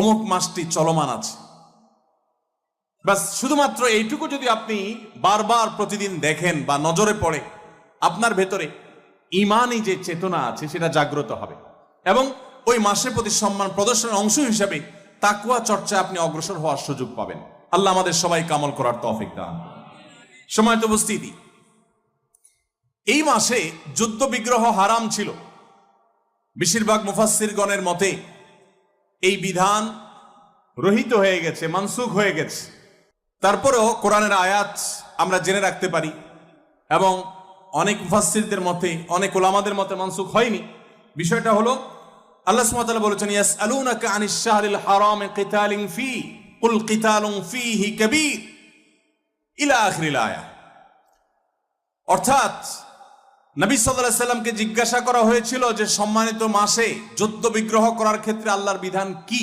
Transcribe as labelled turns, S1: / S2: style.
S1: অমুক মাসটি চলমান আছে। বাস শুধুমাত্র এইটুকু যদি আপনি বারবার প্রতিদিন দেখেন বা নজরে পড়ে, আপনার ভেতরে ঈমানি যে চেতনা আছে সেটা জাগ্রত হবে এবং ওই মাসের প্রতি সম্মান প্রদর্শনের অংশ হিসাবে তাকওয়া চর্চায় আপনি অগ্রসর হওয়ার সুযোগ পাবেন। আল্লাহ আমাদের সবাই আমল করার তৌফিক দান। সময়ত উপস্থিতি, এই মাসে যুদ্ধ বিগ্রহ হারাম ছিল। বেশিরভাগ মুফাসসিরগণের মতে এই বিধান রহিত হয়ে গেছে, মানসুখ হয়ে গেছে। তারপরেও কোরআনের আয়াত আমরা জেনে রাখতে পারি এবং অনেক মুফাসসিরদের মতে, অনেক উলামাদের মতে মানসুখ হয়নি। বিষয়টা হলো আল্লাহ সুবহানাহু ওয়া তাআলা বলেছেন, ইয়াসআলুনাকা আনিশ শাহরিল হারামি কিতালিন ফি কুল কিতালুন ফীহি কাবীর ইলা আখিরিল আয়াহ। অর্থাৎ নবী সাল্লাল্লাহু আলাইহি সাল্লামকে জিজ্ঞাসা করা হয়েছিল যে সম্মানিত মাসে যুদ্ধ বিগ্রহ করার ক্ষেত্রে আল্লাহর বিধান কি।